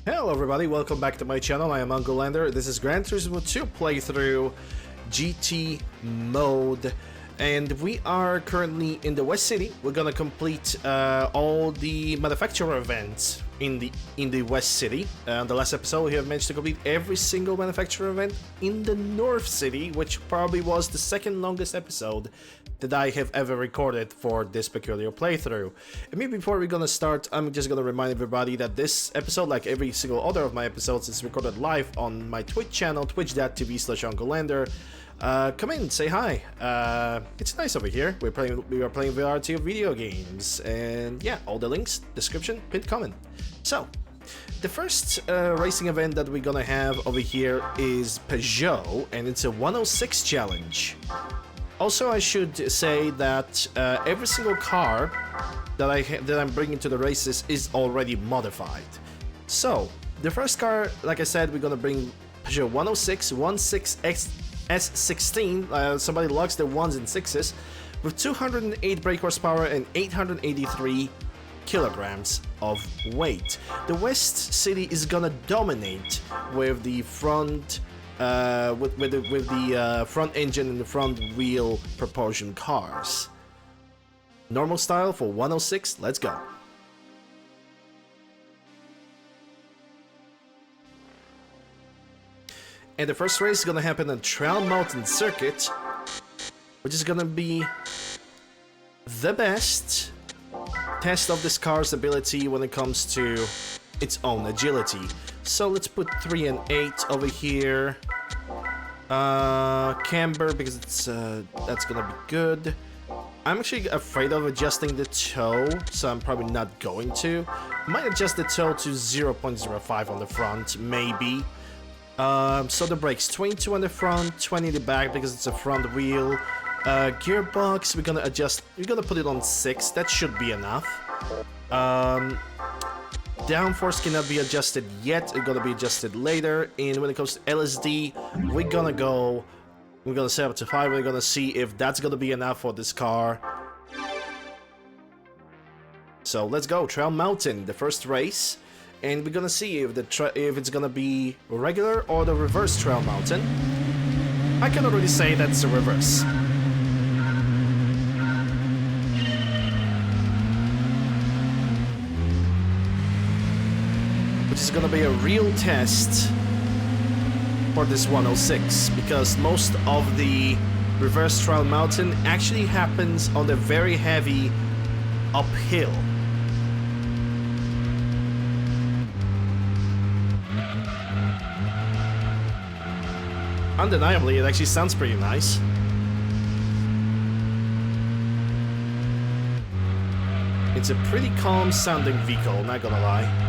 Hello everybody, welcome back to my channel. I am UncleLander. This is Gran Turismo 2 playthrough GT mode, and we are currently in the West City. We're gonna complete all the manufacturer events in the West City. The last episode we have managed to complete every single manufacturer event in the North City, which probably was the second longest episode that I have ever recorded for this peculiar playthrough. And maybe before we're gonna start, I'm just gonna remind everybody that this episode, like every single other of my episodes, is recorded live on my Twitch channel, twitch.tv/UncleLander. Come in, say hi. It's nice over here. We are playing variety of video games, and yeah, all the links, description, pinned comment. So, the first racing event that we're gonna have over here is Peugeot, and it's a 106 challenge. Also, I should say that every single car that I'm bringing to the races is already modified. So, the first car, like I said, we're gonna bring Peugeot 106 S16. Somebody loves the 1s and 6s, with 208 brake horsepower and 883 kilograms of weight. The West City is gonna dominate with the front. With the front engine and the front wheel propulsion cars. Normal style for 106, let's go. And the first race is gonna happen on Trail Mountain Circuit, which is gonna be the best test of this car's ability when it comes to its own agility. So let's put 3 and 8 over here. Camber, because it's that's gonna be good. I'm actually afraid of adjusting the toe, so I'm probably not going to. Might adjust the toe to 0.05 on the front, maybe. So the brakes, 22 on the front, 20 in the back because it's a front wheel. Gearbox, we're gonna put it on 6, that should be enough. Downforce cannot be adjusted yet, it's gonna be adjusted later. And when it comes to LSD, we're gonna set up to 5, we're gonna see if that's gonna be enough for this car. So let's go, Trail Mountain, the first race. And we're gonna see if it's gonna be regular or the reverse Trail Mountain. I can already say that's the reverse. Which is gonna be a real test for this 106, because most of the reverse Trail Mountain actually happens on the very heavy uphill. Undeniably, it actually sounds pretty nice. It's a pretty calm sounding vehicle, not gonna lie.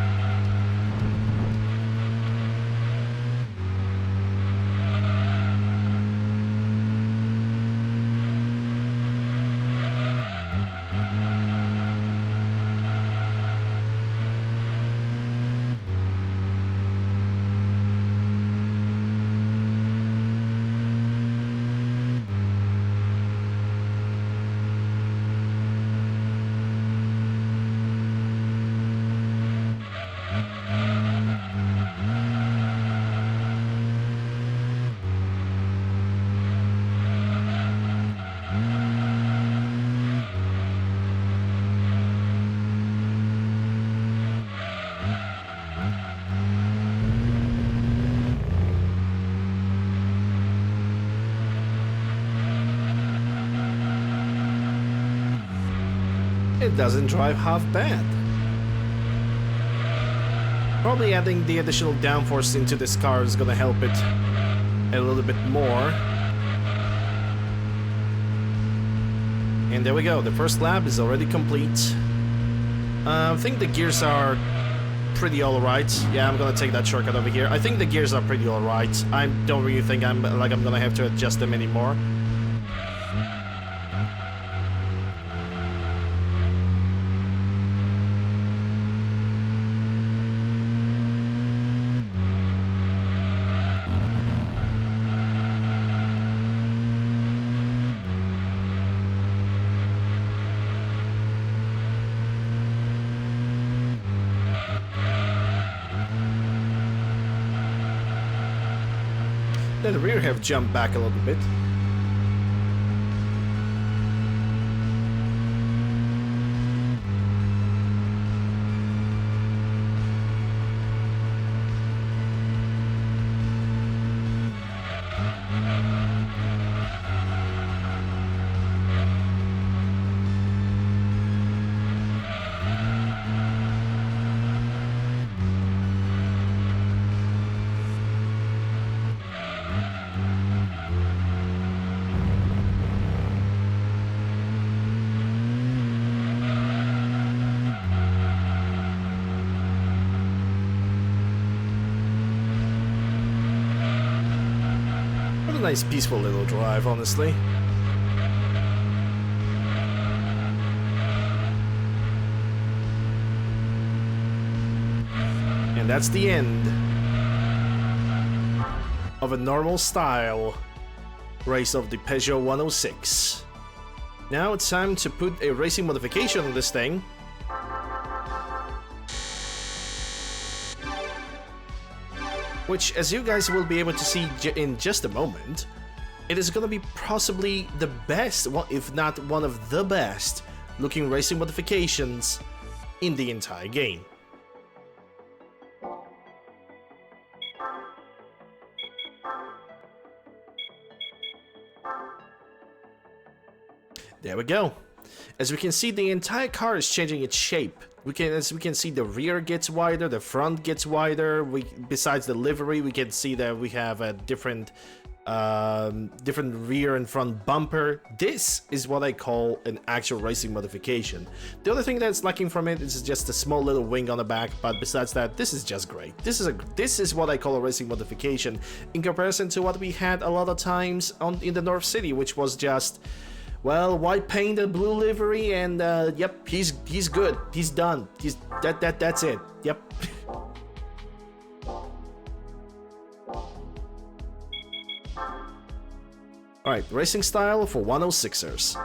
It doesn't drive half bad. Probably adding the additional downforce into this car is gonna help it a little bit more. And there we go, the first lap is already complete. I think the gears are pretty alright. Yeah, I'm gonna take that shortcut over here. I think the gears are pretty alright. I don't really think I'm gonna have to adjust them anymore. Then the rear have jumped back a little bit. Nice peaceful little drive, honestly. And that's the end of a normal style race of the Peugeot 106. Now it's time to put a racing modification on this thing. Which, as you guys will be able to see in just a moment, it is going to be possibly the best, if not one of the best, looking racing modifications in the entire game. There we go. As we can see, the entire car is changing its shape. As we can see, the rear gets wider, the front gets wider. Besides the livery, we can see that we have a different rear and front bumper. This is what I call an actual racing modification. The other thing that's lacking from it is just a small little wing on the back, but besides that, this is just great. This is what I call a racing modification in comparison to what we had a lot of times in the North City, which was just, well, white paint and blue livery, and yep, he's good. He's done. That's it. Yep. All right, racing style for 106ers.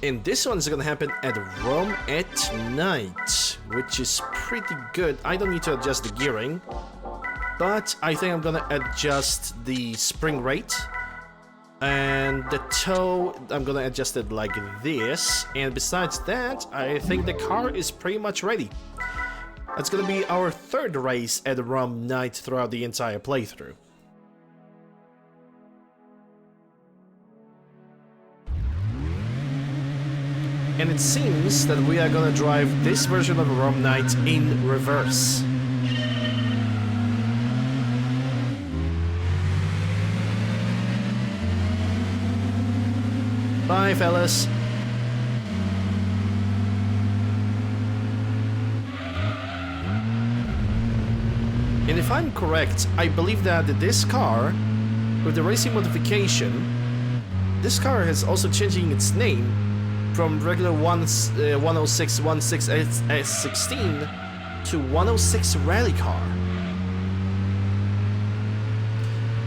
And this one is gonna happen at Rome at night, which is pretty good. I don't need to adjust the gearing, but I think I'm gonna adjust the spring rate, and the toe, I'm gonna adjust it like this. And besides that, I think the car is pretty much ready. That's gonna be our third race at Rome night throughout the entire playthrough. And it seems that we are gonna drive this version of Rome night in reverse. Bye, fellas. And if I'm correct, I believe that this car, with the racing modification, this car is also changing its name from regular 106 S16 to 106 Rally Car.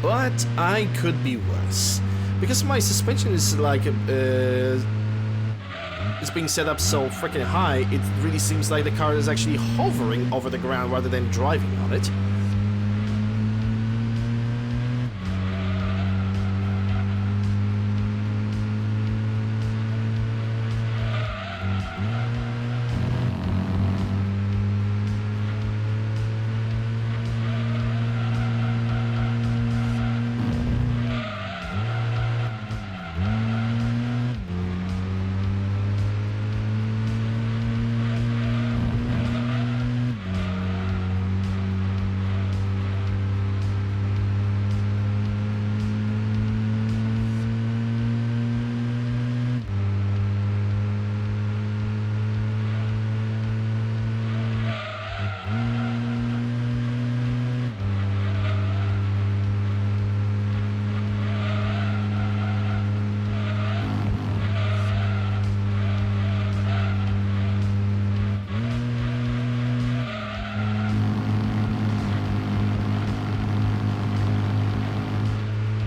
But I could be worse, because my suspension is like it's being set up so freaking high. It really seems like the car is actually hovering over the ground rather than driving on it.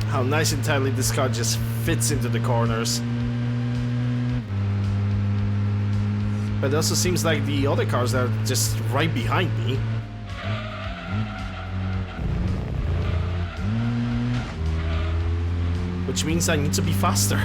How nice and tightly this car just fits into the corners. But it also seems like the other cars are just right behind me. Which means I need to be faster.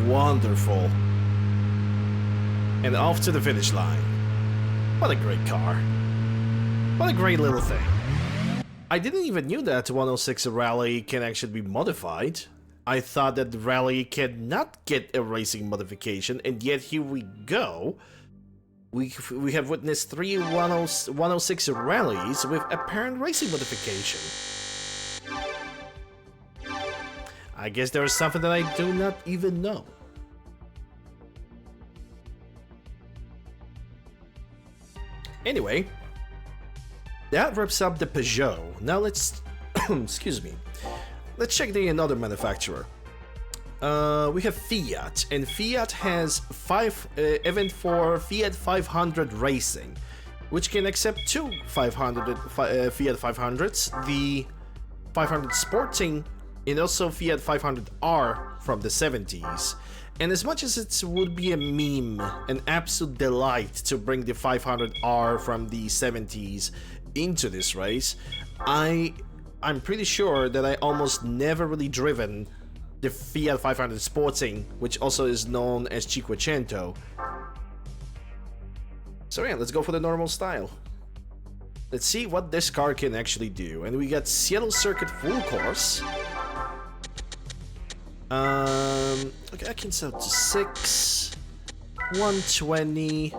Wonderful. And off to the finish line. What a great car. What a great little thing. I didn't even knew that 106 Rally can actually be modified. I thought that the Rally cannot get a racing modification, and yet here we go. We have witnessed 3 106 Rallies with apparent racing modification. I guess there is something that I do not even know. Anyway, that wraps up the Peugeot. Now let's, excuse me, let's check the another manufacturer. We have Fiat, and Fiat has event for Fiat 500 Racing, which can accept two Fiat 500s, the 500 Sporting, and also Fiat 500R from the 70s. And as much as it would be a meme, an absolute delight to bring the 500R from the 70s into this race, I'm pretty sure that I almost never really driven the Fiat 500 Sporting, which also is known as Cinquecento. So yeah, let's go for the normal style. Let's see what this car can actually do. And we got Seattle Circuit full course. Okay, I can set up to 6, 120, 3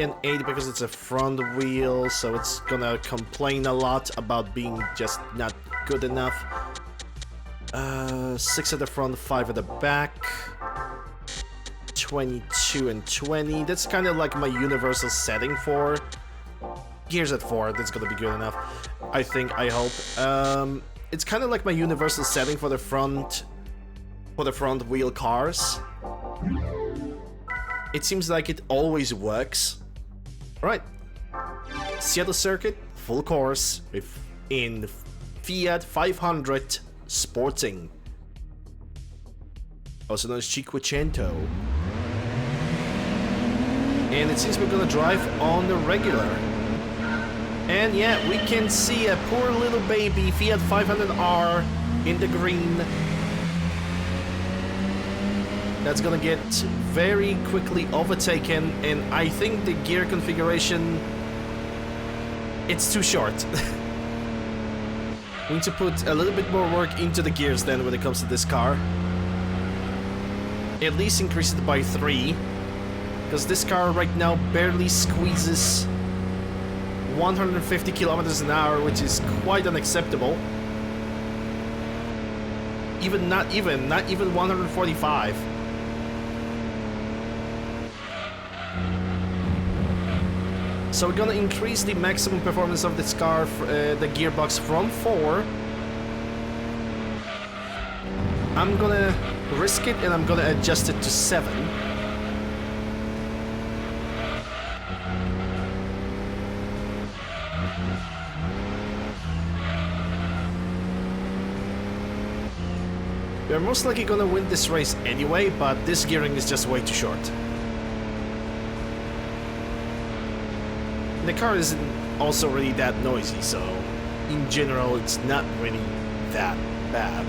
and 8 because it's a front wheel, so it's gonna complain a lot about being just not good enough. 6 at the front, 5 at the back. 22 and 20. That's kind of like my universal setting for gears at 4. That's gonna be good enough, I think, I hope. It's kind of like my universal setting for the front wheel cars. It seems like it always works. Alright. Seattle Circuit, full course, in Fiat 500 Sporting, also known as Cinquecento. And it seems we're gonna drive on the regular. And yeah, we can see a poor little baby Fiat 500R in the green. That's gonna get very quickly overtaken, and I think the gear configuration, it's too short. We need to put a little bit more work into the gears then when it comes to this car. At least increase it by 3, because this car right now barely squeezes 150 kilometers an hour, which is quite unacceptable. Not even 145. So we're gonna increase the maximum performance of this car, the gearbox, from 4. I'm gonna risk it and I'm gonna adjust it to 7. We're most likely gonna win this race anyway, but this gearing is just way too short. The car isn't also really that noisy, so in general it's not really that bad.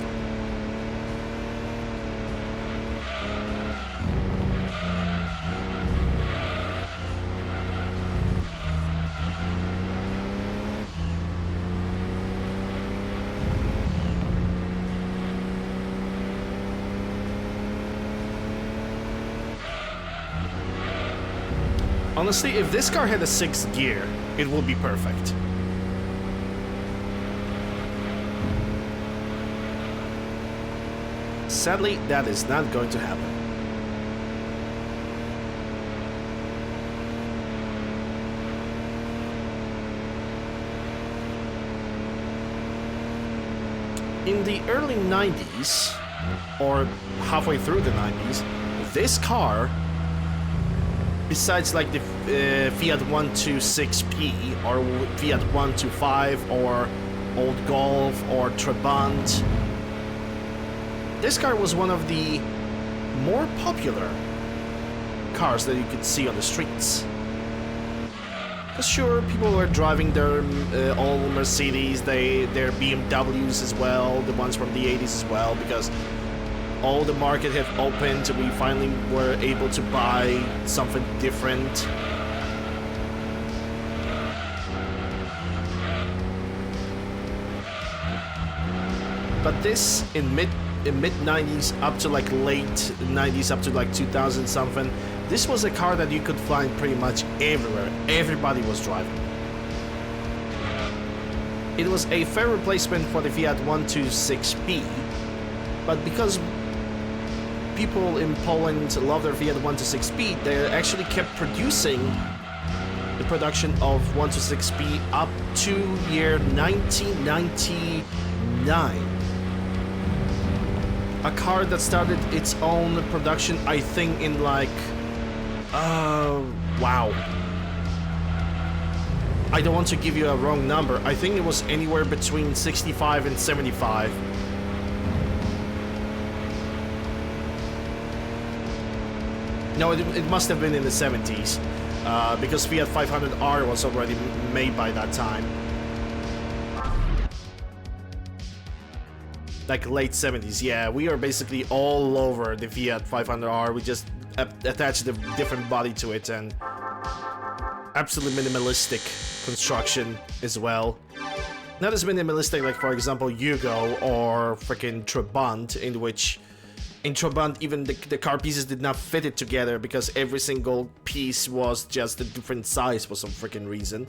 Honestly, if this car had a 6th gear, it would be perfect. Sadly, that is not going to happen. In the early 90s, or halfway through the 90s, this car, besides like the Fiat 126P or Fiat 125 or Old Golf or Trabant, this car was one of the more popular cars that you could see on the streets. Sure, people were driving their old Mercedes, their BMWs as well, the ones from the 80s as well, because all the market had opened, we finally were able to buy something different. But this in mid 90s up to like late 90s up to like 2000 something, this was a car that you could find pretty much everywhere. Everybody was driving. It was a fair replacement for the Fiat 126P, but because people in Poland love their Fiat 126P, they actually kept producing the production of 126P up to year 1999. A car that started its own production, I think, in like, wow. I don't want to give you a wrong number. I think it was anywhere between 65 and 75. No, it must have been in the 70s, because Fiat 500R was already made by that time. Like late 70s, yeah. We are basically all over the Fiat 500R. We just attached a different body to it and absolutely minimalistic construction as well. Not as minimalistic like, for example, Yugo or freaking Trabant, in which in Trabant even the car pieces did not fit it together because every single piece was just a different size for some freaking reason.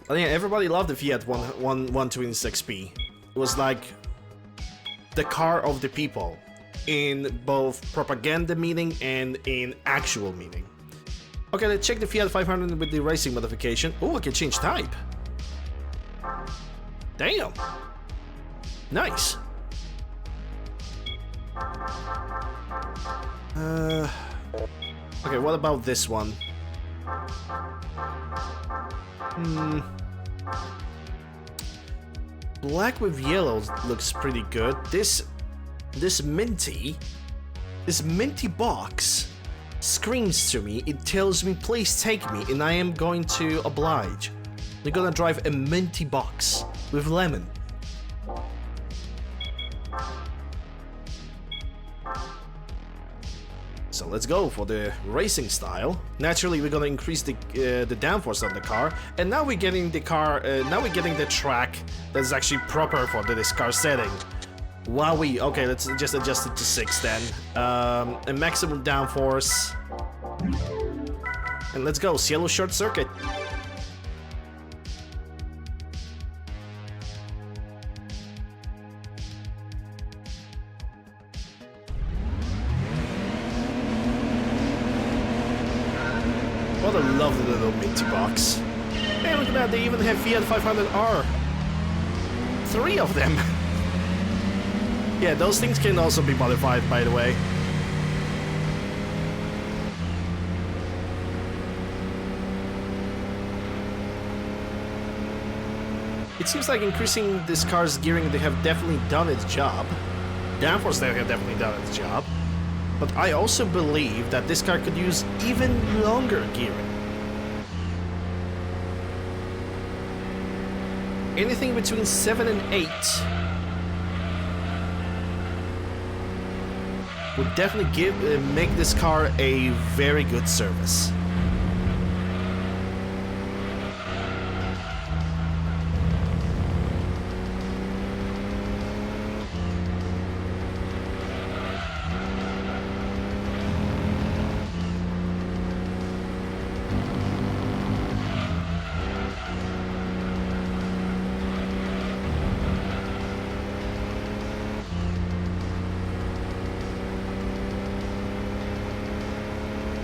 I think everybody loved the Fiat 126P. It was like the car of the people in both propaganda meaning and in actual meaning. Okay, let's check the Fiat 500 with the racing modification. Oh, I can change type. Damn. Nice. Okay, what about this one? Black with yellow looks pretty good. This minty box screams to me. It tells me, please take me, and I am going to oblige. We're gonna drive a minty box with lemon. So let's go for the racing style. Naturally, we're gonna increase the downforce of the car, and now we're getting the car. Now we're getting the track that's actually proper for this car setting. Wowee. Okay, let's just adjust it to 6 then. A maximum downforce, and let's go. Cielo short circuit. What a lovely little minty box. Hey, look at that, they even have Fiat 500R. 3 of them. Yeah, those things can also be modified, by the way. It seems like increasing this car's gearing, they have definitely done its job. Downforce, they have definitely done its job. But I also believe that this car could use even longer gearing. Anything between 7 and 8 would definitely make this car a very good service.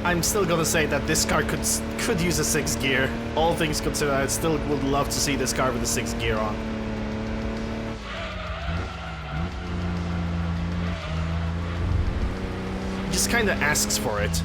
I'm still gonna say that this car could use a 6th gear. All things considered, I still would love to see this car with a 6th gear on. Just kinda asks for it.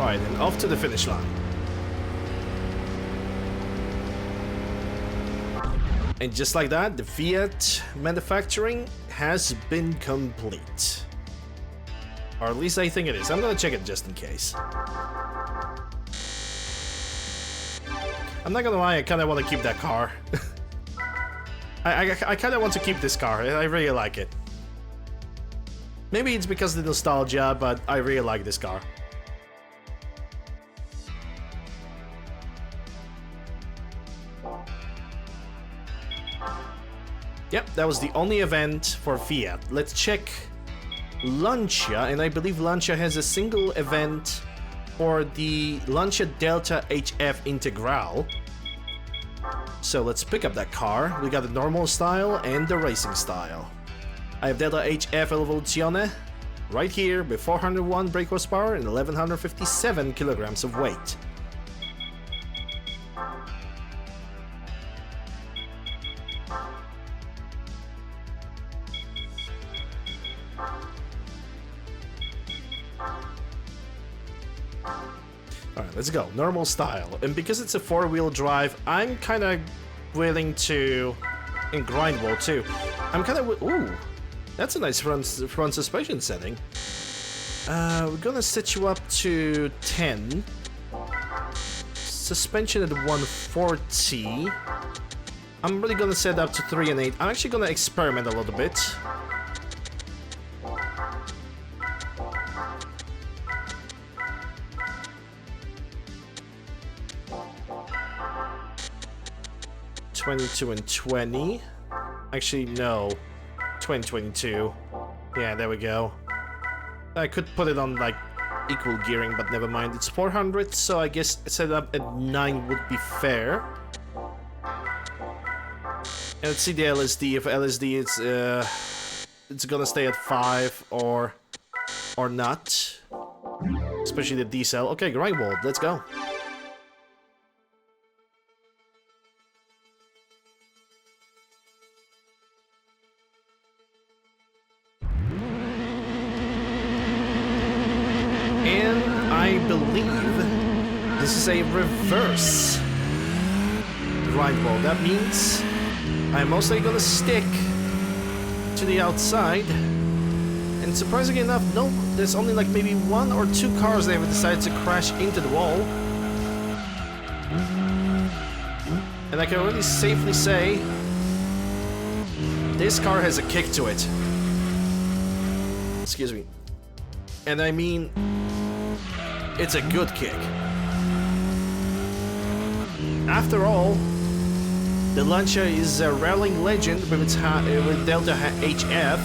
Alright, then off to the finish line. And just like that, the Fiat manufacturing has been complete. Or at least I think it is. I'm gonna check it just in case. I'm not gonna lie, I kinda want to keep that car. I kinda want to keep this car. I really like it. Maybe it's because of the nostalgia, but I really like this car. Yep, that was the only event for Fiat. Let's check Lancia, and I believe Lancia has a single event for the Lancia Delta HF Integral. So let's pick up that car. We got the normal style and the racing style. I have Delta HF Evoluzione right here with 401 brake horsepower and 1157 kilograms of weight. Alright, let's go. Normal style. And because it's a 4-wheel drive, I'm kind of willing to... And grind wall too. I'm kind of... Ooh, that's a nice front suspension setting. We're gonna set you up to 10. Suspension at 140. I'm really gonna set up to 3 and 8. I'm actually gonna experiment a little bit. $22 and $20. Actually, no. $20, $22. Yeah, there we go. I could put it on like equal gearing, but never mind. It's 400, so I guess set up at 9 would be fair. And let's see the LSD. If LSD it's gonna stay at 5 or not. Especially the D-cell. Okay, grind wall. Let's go. I believe this is a reverse grind wall. That means I'm mostly gonna stick to the outside. And surprisingly enough, no, there's only like maybe 1 or 2 cars that have decided to crash into the wall. And I can already safely say this car has a kick to it. Excuse me. And I mean, it's a good kick. After all, The Lancia is a rallying legend with its with Delta HF,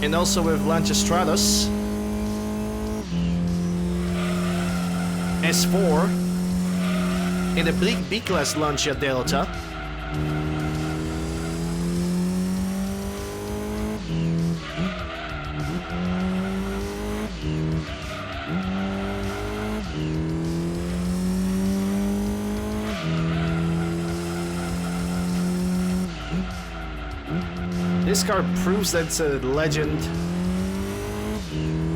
and also with Lancia Stratos, S4, and the big B-class Lancia Delta. This car proves that it's a legend,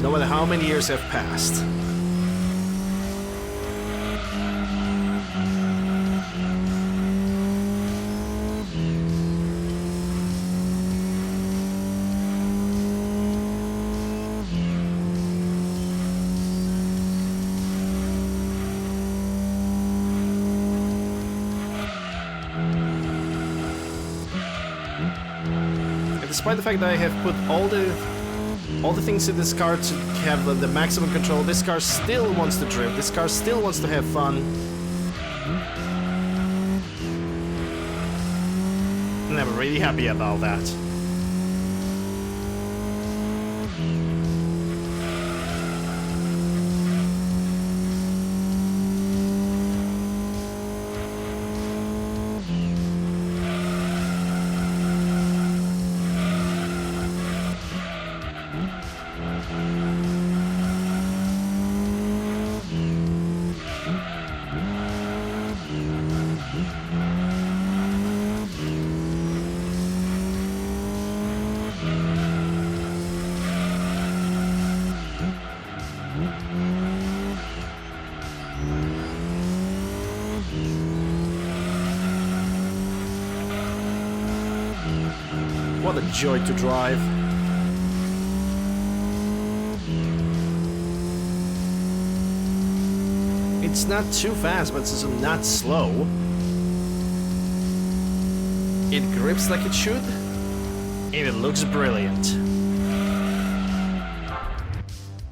no matter how many years have passed. Despite the fact that I have put all the things in this car to have the maximum control, this car still wants to drift, this car still wants to have fun. And I'm really happy about that. What a joy to drive. It's not too fast, but it's also not slow. It grips like it should, and it looks brilliant.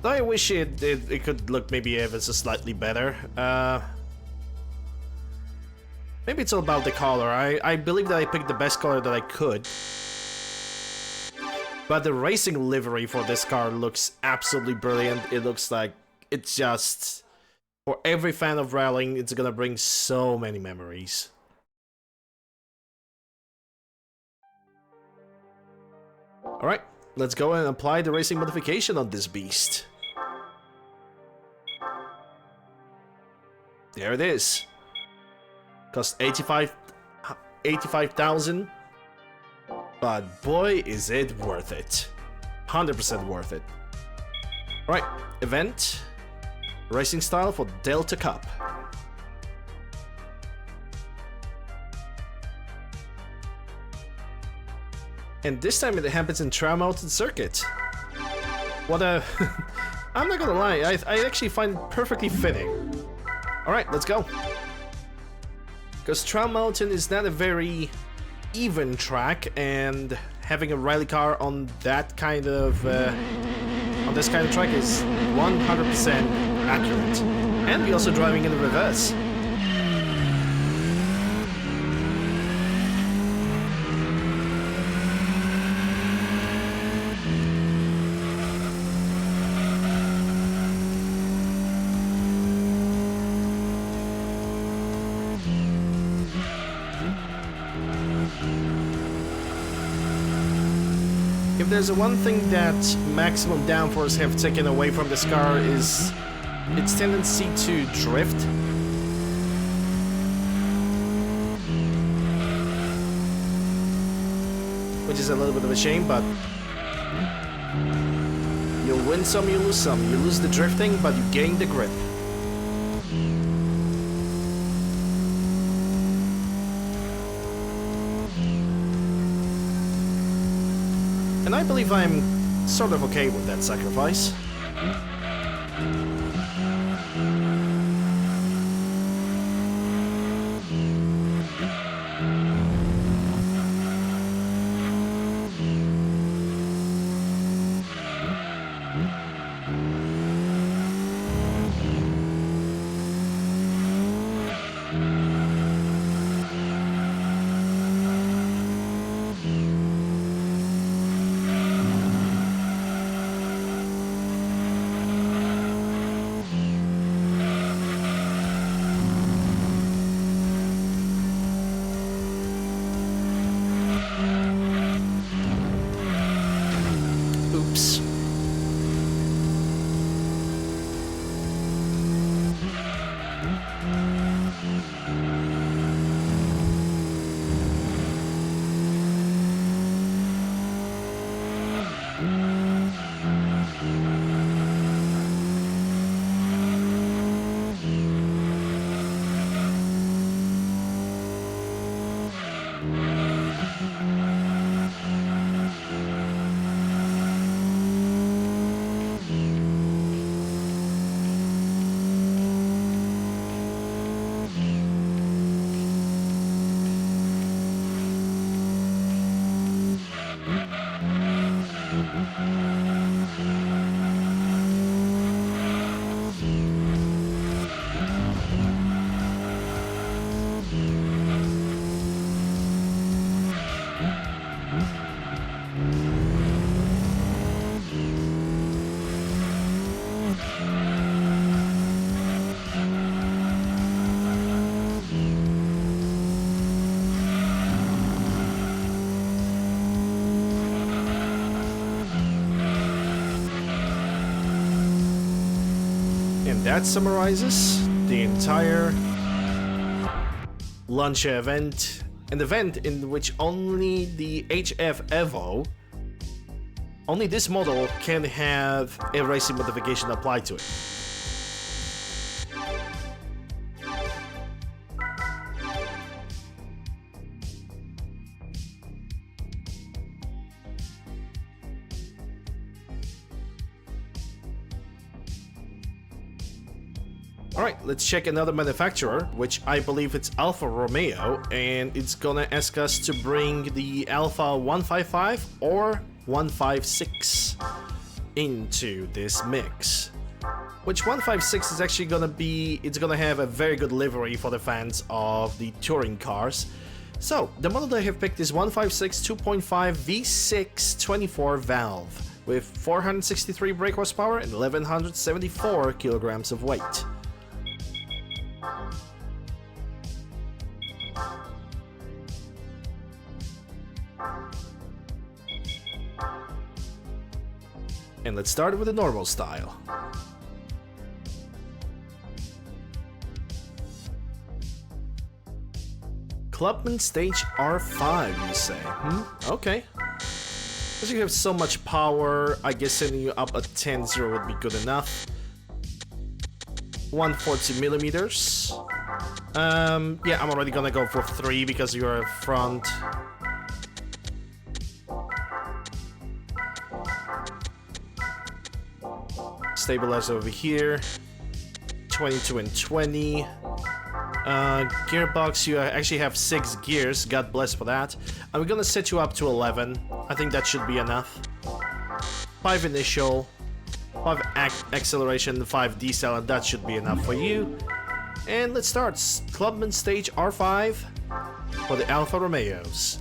Though I wish it could look maybe ever so slightly better. Maybe it's all about the color. I believe that I picked the best color that I could. But the racing livery for this car looks absolutely brilliant. It looks like it's just... For every fan of rallying, it's gonna bring so many memories. Alright, let's go and apply the racing modification on this beast. There it is. Cost 85,000. But boy, is it worth it. 100% worth it. Right, event. Racing style for Delta Cup. And this time it happens in Trial Mountain Circuit. What a... I'm not gonna lie, I actually find it perfectly fitting. Alright, let's go. Because Trial Mountain is not a very even track, and having a rally car on that kind of on this kind of track is 100% accurate. And we're also driving in the reverse. If there's one thing that maximum downforce have taken away from this car is its tendency to drift. Which is a little bit of a shame, but you'll win some, you lose some. You lose the drifting, but you gain the grip. And I believe I'm sort of okay with that sacrifice. And that summarizes the entire launch event, an event in which only the HF Evo, only this model can have a racing modification applied to it. Alright, let's check another manufacturer, which I believe it's Alfa Romeo, and it's gonna ask us to bring the Alfa 155 or 156 into this mix. Which 156 is actually gonna be, it's gonna have a very good livery for the fans of the touring cars. So, the model that I have picked is 156 2.5 V6 24 valve with 463 brake horsepower and 1174 kilograms of weight. And let's start with the normal style. Clubman Stage R5, you say? Okay. Because you have so much power, I guess sending you up a 10-0 would be good enough. 140 millimeters. Yeah, I'm already gonna go for 3 because you're a front. Stabilizer over here. 22 and 20. Gearbox, you actually have 6 gears, god bless for that. I'm gonna set you up to 11. I think that should be enough. 5 initial, 5 acceleration, 5 decel, and that should be enough for you. And let's start. Clubman Stage R5 for the Alfa Romeos.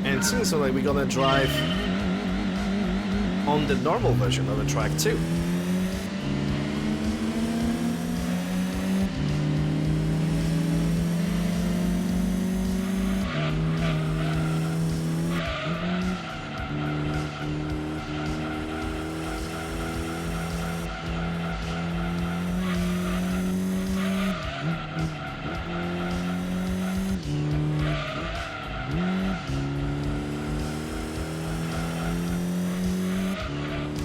And it seems like we're gonna drive on the normal version of the track too.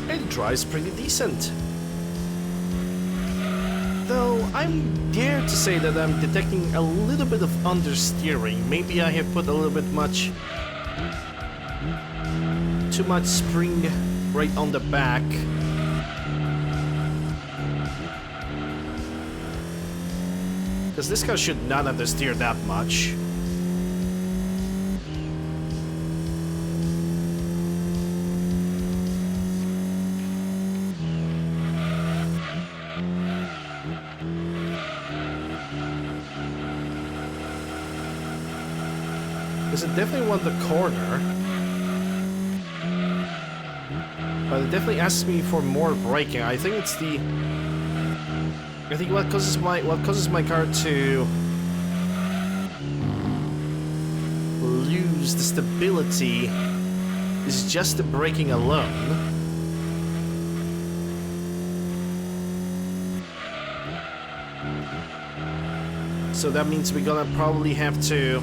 It drives pretty decent. Though I'm dare to say that I'm detecting a little bit of understeering. Maybe I have put a little bit too much spring right on the back. Because this car should not understeer that much. Because it definitely want the corner, but it definitely asks me for more braking. I think it's the. I think what causes my car to lose the stability is just the braking alone. So that means we're gonna probably have to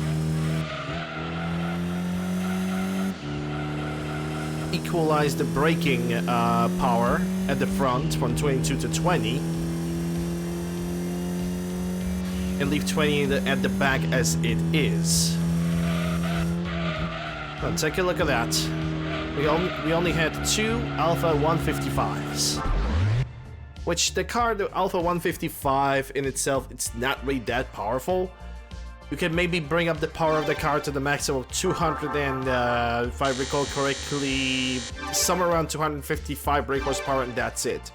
equalize the braking power at the front from 22 to 20 and leave 20 at the back as it is. Now take a look at that. We only had 2 Alpha 155s. which the car, the Alpha 155 in itself, it's not really that powerful. You can maybe bring up the power of the car to the maximum of 200 and, if I recall correctly, somewhere around 255 brake horsepower, and that's it.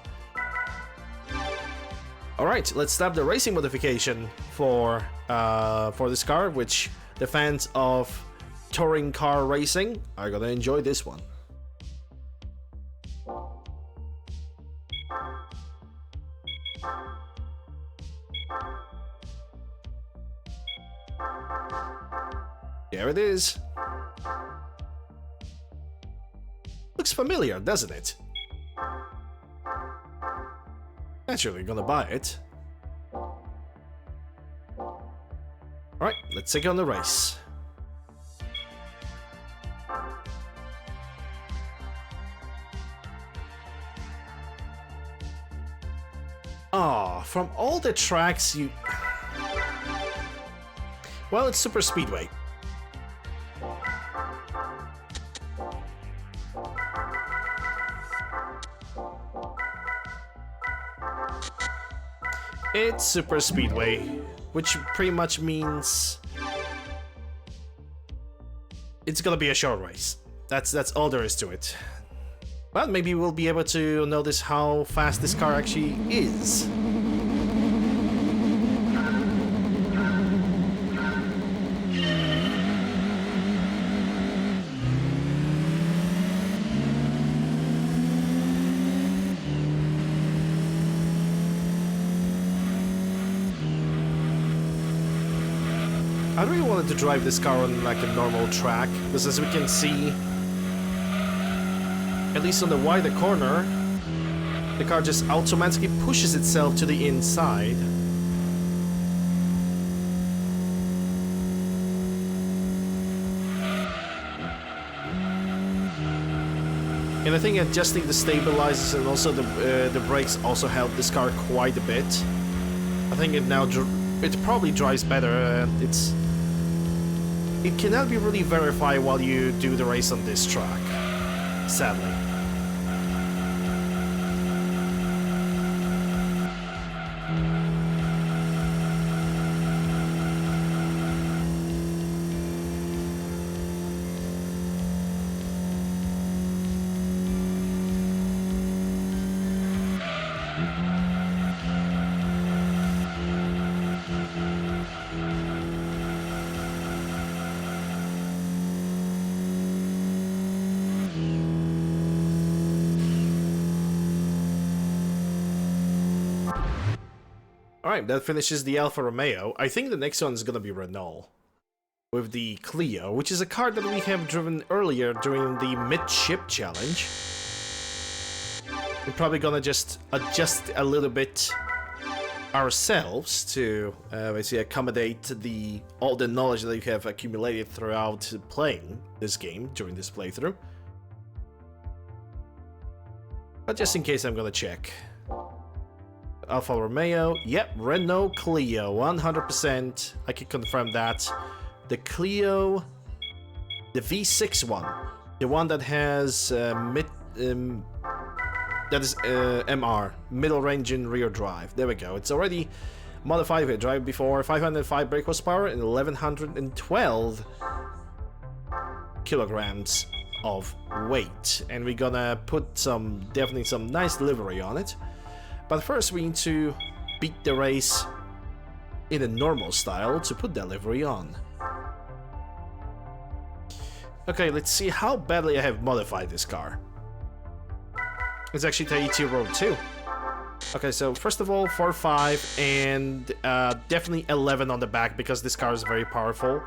Alright, let's start the racing modification for this car, which the fans of touring car racing are gonna enjoy this one. There it is. Looks familiar, doesn't it? Naturally gonna buy it. Alright, let's take on the race. Ah, from all the tracks you... Well, it's Super Speedway. It's Super Speedway, which pretty much means it's gonna be a short race. That's all there is to it. But maybe we'll be able to notice how fast this car actually is. I really wanted to drive this car on like a normal track, because as we can see, at least on the wider corner, the car just automatically pushes itself to the inside. And I think adjusting the stabilizers and also the brakes also help this car quite a bit. I think it probably drives better. It cannot be really verified while you do the race on this track, sadly. Alright, that finishes the Alfa Romeo. I think the next one is gonna be Renault. With the Clio, which is a car that we have driven earlier during the Midship Challenge. We're probably gonna just adjust a little bit ourselves to basically accommodate all the knowledge that we have accumulated throughout playing this game during this playthrough. But just in case, I'm gonna check. Alfa Romeo, yep, Renault Clio, 100%. I can confirm that. The Clio, the V6 one, the one that has MR, middle range and rear drive. There we go. It's already modified. We drive before 505 brake horsepower and 1112 kilograms of weight, and we're gonna put definitely some nice livery on it. But first we need to beat the race in a normal style to put that livery on. Okay, let's see how badly I have modified this car. It's actually Tahiti Road 2. Okay, so first of all, 4.5 and definitely 11 on the back because this car is very powerful.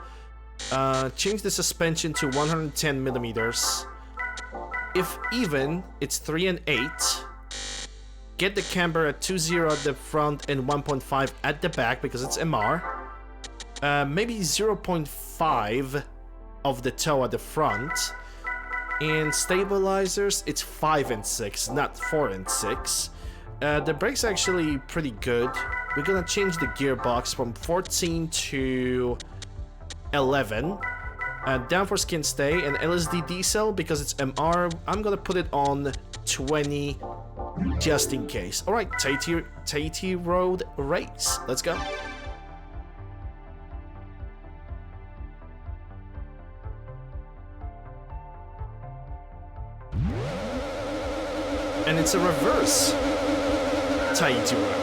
Change the suspension to 110 millimeters. If even, it's 3 and 8. Get the camber at 2.0 at the front and 1.5 at the back because it's MR. Maybe 0.5 of the toe at the front. And stabilizers, it's 5 and 6, not 4 and 6. The brakes are actually pretty good. We're gonna change the gearbox from 14 to 11. Downforce can stay, and LSD diesel, because it's MR, I'm gonna put it on 20 just in case. Alright, Tahiti Road Race. Let's go. And it's a reverse Tahiti Road.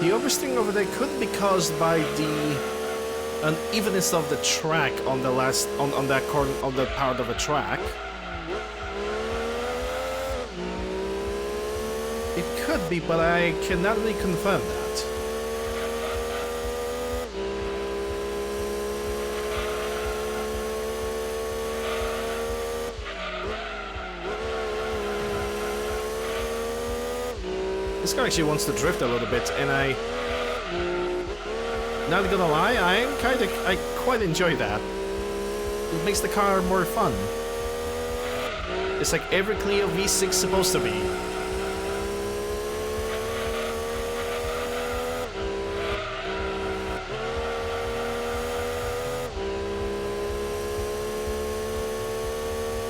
The oversteering over there could be caused by the unevenness of the track on the on that corner on the part of a track. It could be, but I cannot really confirm that. This car actually wants to drift a little bit, and not gonna lie, I quite enjoy that. It makes the car more fun. It's like every Clio V6 is supposed to be.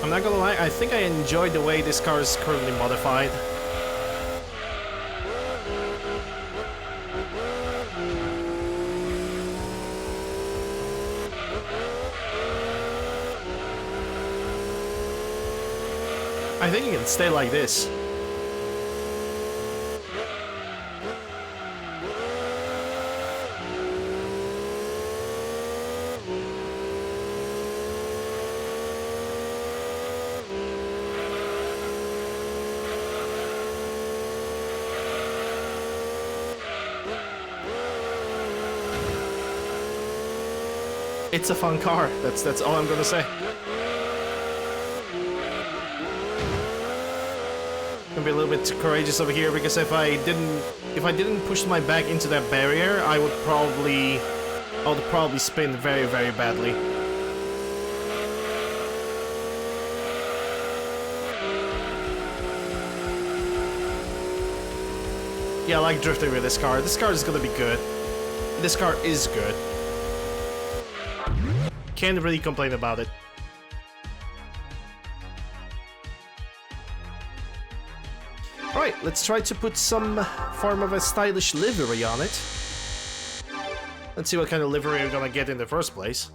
I'm not gonna lie, I think I enjoy the way this car is currently modified. I think it can stay like this. It's a fun car. That's all I'm gonna say. Gonna be a little bit courageous over here, because if I didn't push my back into that barrier, I would probably spin very, very badly. Yeah, I like drifting with this car. This car is gonna be good. This car is good. Can't really complain about it. Alright, let's try to put some form of a stylish livery on it. Let's see what kind of livery we're gonna get in the first place.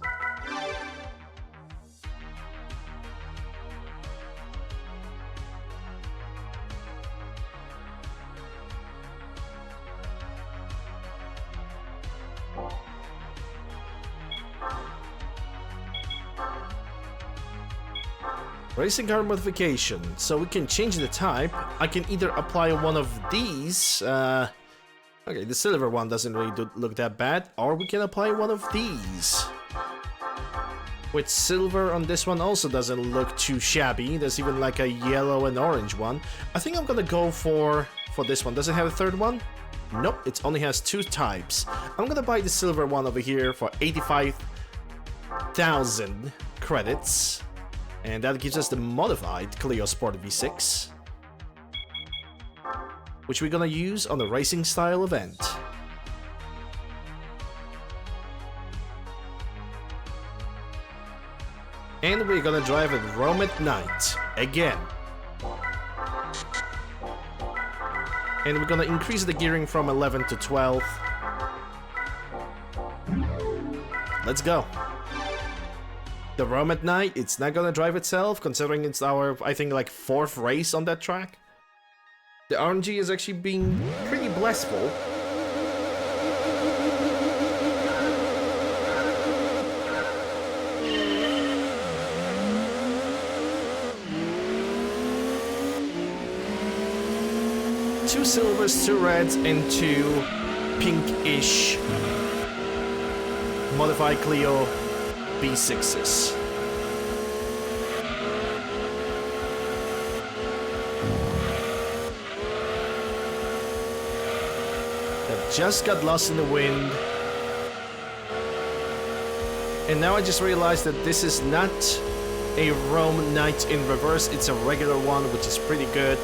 Racing car modification. So we can change the type. I can either apply one of these. Okay, the silver one doesn't really look that bad. Or we can apply one of these. With silver on this one also doesn't look too shabby. There's even like a yellow and orange one. I think I'm gonna go for this one. Does it have a third one? Nope, it only has two types. I'm gonna buy the silver one over here for 85,000 credits. And that gives us the modified Clio Sport V6, which we're gonna use on the racing style event. And we're gonna drive at Rome at night, again. And we're gonna increase the gearing from 11 to 12. Let's go. The Rome at night, it's not gonna drive itself, considering it's our, I think, like 4th race on that track. The RNG is actually being pretty blissful. Two silvers, two reds, and two pinkish modified Clio V6s. That just got lost in the wind. And now I just realized that this is not a Rome Knight in reverse, it's a regular one, which is pretty good.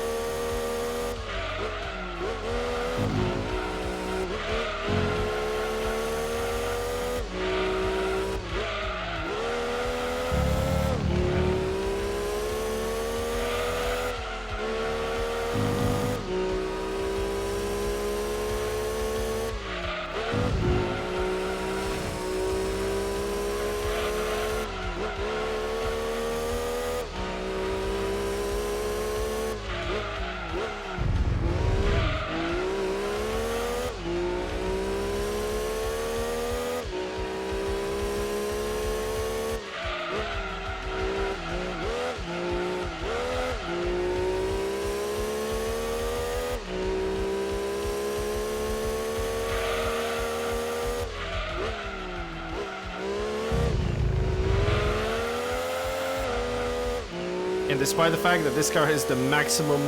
And despite the fact that this car has the maximum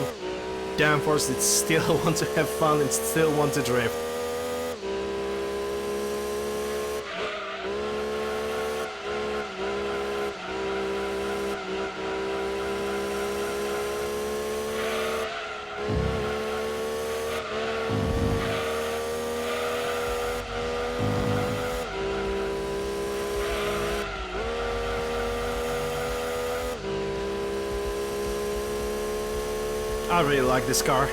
downforce, it still wants to have fun and still wants to drift. I really like this car.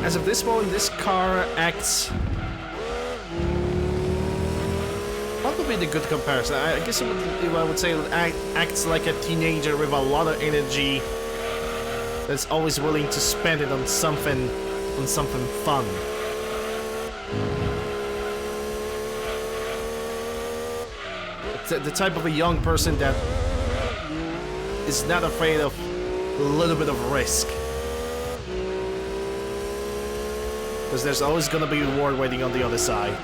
As of this moment, this car acts... What would be the good comparison? I guess I would say it acts like a teenager with a lot of energy that's always willing to spend it on something fun. The type of a young person that is not afraid of a little bit of risk. Because there's always gonna be a reward waiting on the other side.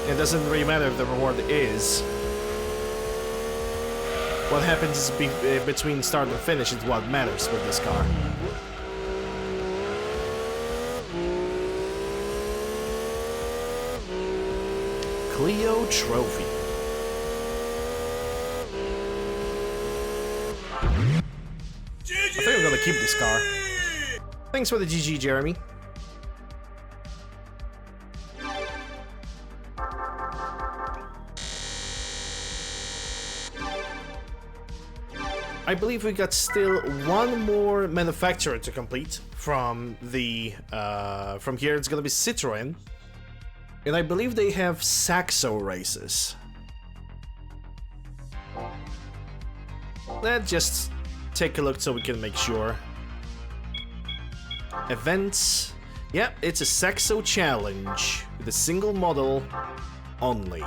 It doesn't really matter if the reward is. What happens between start and finish is what matters with this car. Clio Trophy. I think I'm gonna keep this car. Thanks for the GG, Jeremy. I believe we got still one more manufacturer to complete from the from here. It's gonna be Citroën. And I believe they have Saxo races. Let's just take a look so we can make sure. Events. Yeah, it's a Saxo challenge with a single model only.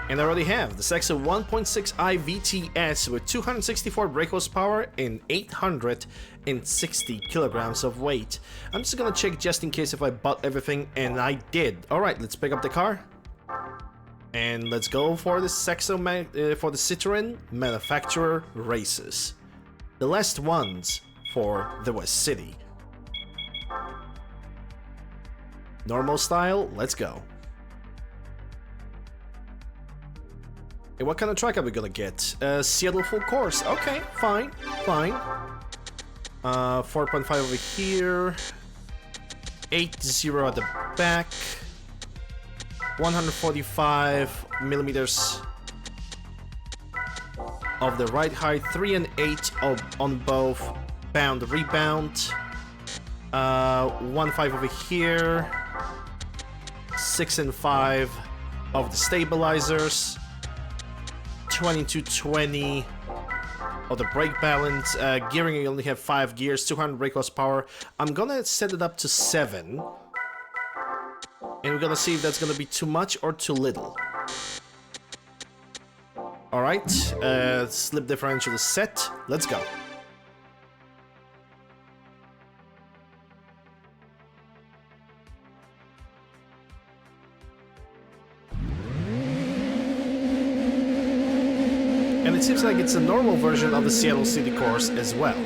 And I already have the Saxo 1.6i VTS with 264 brake horsepower and 860 kilograms of weight. I'm just gonna check just in case if I bought everything, and I did. Alright, let's pick up the car. And let's go for the Saxo for the Citroën manufacturer races. The last ones for the West City. Normal style, let's go. And what kind of track are we gonna get? Seattle full course. Okay, fine, fine. 4.5 over here. 8.0 at the back. 145 millimeters of the ride height. 3 and 8 on both bound rebound. 1.5 over here. 6 and 5 of the stabilizers. 2220 of the brake balance. Gearing, you only have 5 gears, 200 brake horsepower. I'm gonna set it up to 7. And we're gonna see if that's gonna be too much or too little. Alright, slip differential is set. Let's go. it seems like it's a normal version of the Seattle City course as well.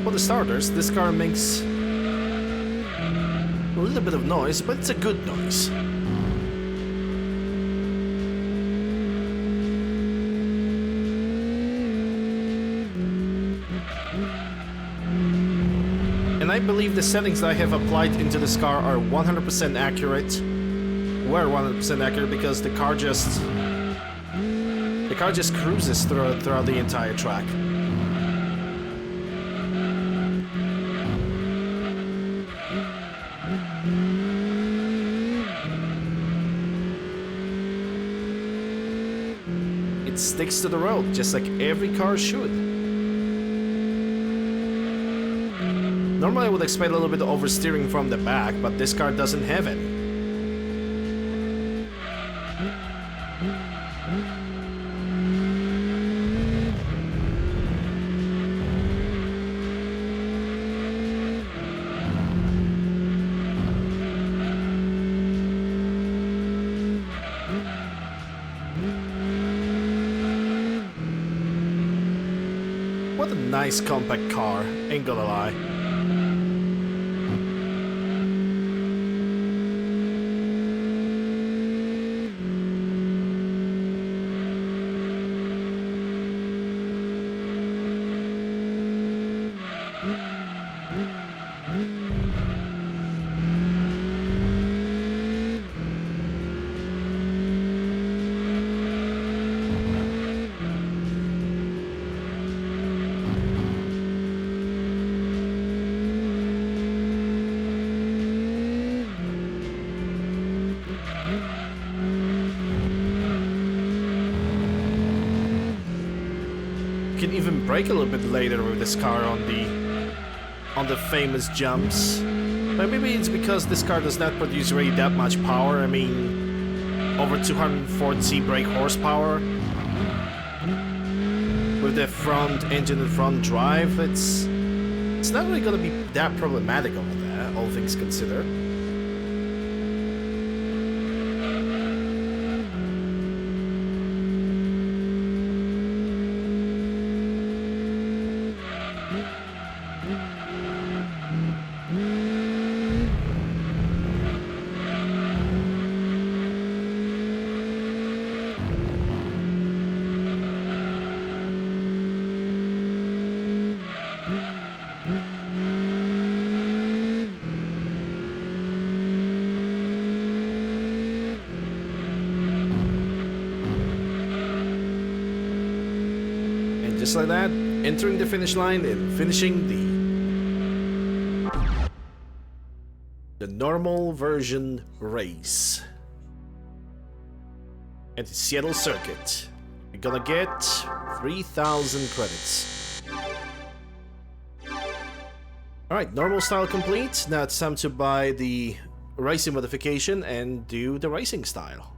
For the starters, this car makes a little bit of noise, but it's a good noise. And I believe the settings that I have applied into this car are 100% accurate. Were 100% accurate because the car just cruises throughout the entire track. It sticks to the road, just like every car should. Normally I would expect a little bit of oversteering from the back, but this car doesn't have any. What a nice compact car, ain't gonna lie. Can even brake a little bit later with this car on the famous jumps. But maybe it's because this car does not produce really that much power. I mean, over 240 brake horsepower with the front engine and front drive. It's not really gonna be that problematic over that, all things considered. Just like that, entering the finish line and finishing the normal version race at the Seattle circuit. We're gonna get 3,000 credits. Alright, normal style complete. Now it's time to buy the racing modification and do the racing style.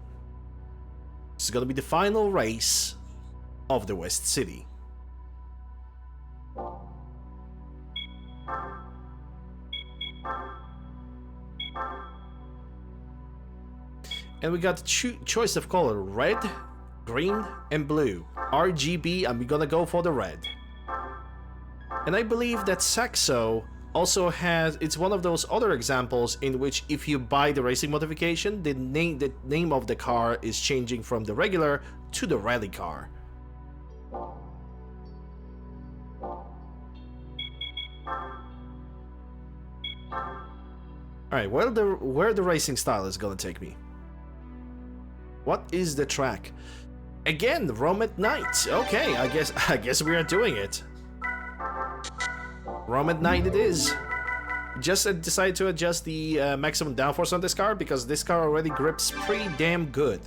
This is gonna be the final race of the West City. And we got the choice of color: red, green, and blue. RGB, and we're gonna go for the red. And I believe that Saxo also has, it's one of those other examples in which if you buy the racing modification, the name of the car is changing from the regular to the rally car. Alright, where the racing style is gonna take me. What is the track? Again, Rome at night. Okay, I guess we are doing it. Rome at night it is. Just decided to adjust the maximum downforce on this car because this car already grips pretty damn good.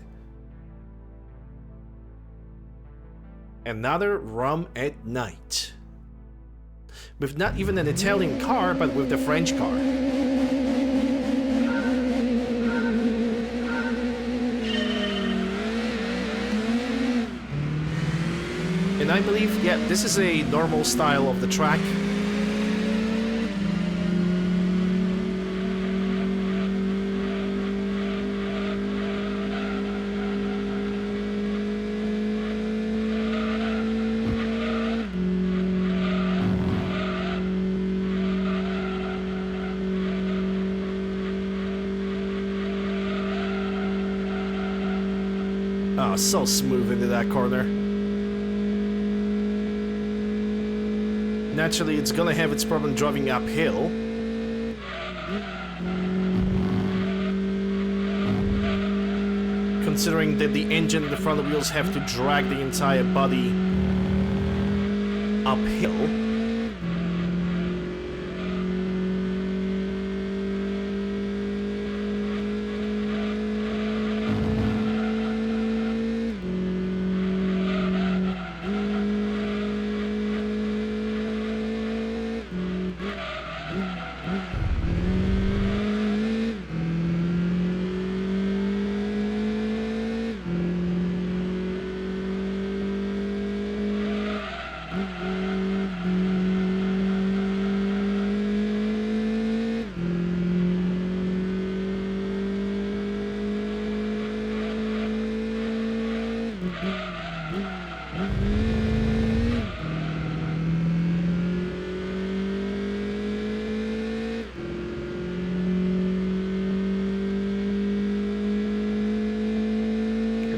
Another Rome at night. With not even an Italian car, but with the French car. And I believe, yeah, this is a normal style of the track. Oh, so smooth into that corner. Naturally, it's gonna have its problem driving uphill. Considering that the engine and the front wheels have to drag the entire body uphill.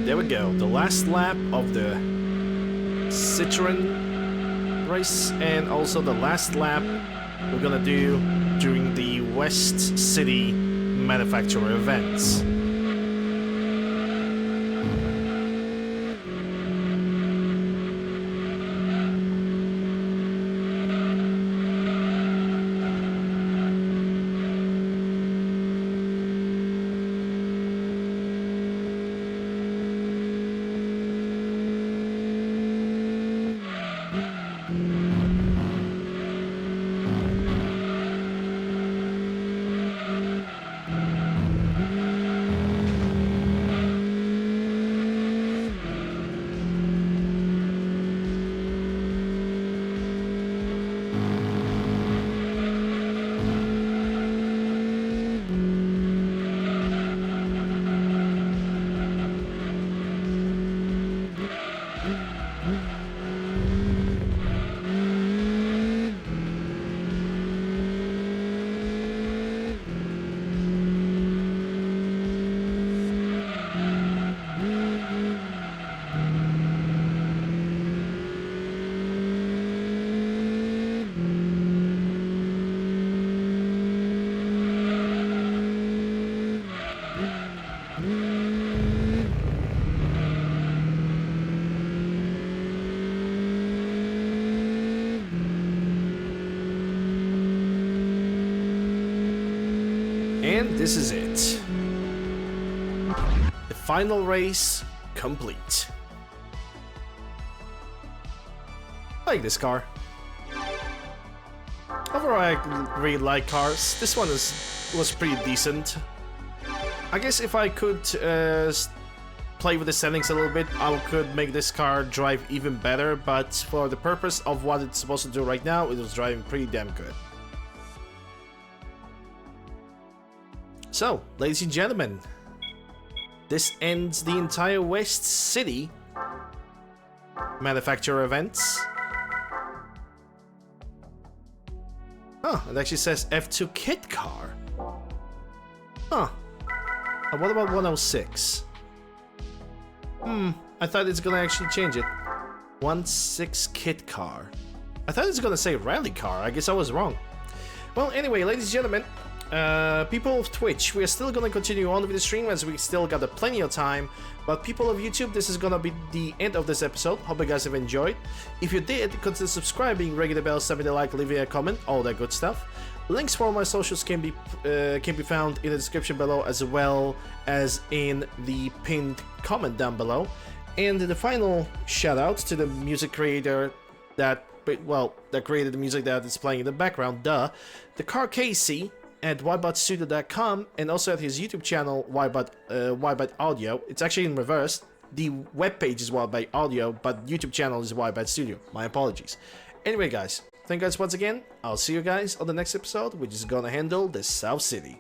There we go, the last lap of the Citroen race, and also the last lap we're gonna do during the West City manufacturer events. And this is it. The final race complete. I like this car. Overall, I really like cars. This one was pretty decent. I guess if I could play with the settings a little bit, I could make this car drive even better, but for the purpose of what it's supposed to do right now, it was driving pretty damn good. So, ladies and gentlemen, this ends the entire West City manufacturer events. Oh, it actually says F2 kit car. Huh. What about 106? I thought it's gonna actually change it. 1.6 kit car. I thought it's gonna say rally car. I guess I was wrong. Well, anyway, ladies and gentlemen, people of Twitch, we are still gonna continue on with the stream as we still got plenty of time. But people of YouTube, this is gonna be the end of this episode. Hope you guys have enjoyed. If you did, consider subscribing, ringing the bell, snapping the like, leaving a comment, all that good stuff. Links for all my socials can be found in the description below, as well as in the pinned comment down below. And the final shout out to the music creator that created the music that is playing in the background, the Car Casey at ybotstudio.com, and also at his YouTube channel, Ybot Audio. It's actually in reverse. The webpage is Wild Bite Audio, but YouTube channel is Wild Bite Studio. My apologies. Anyway, guys, thank you guys once again. I'll see you guys on the next episode, which is gonna handle the South City.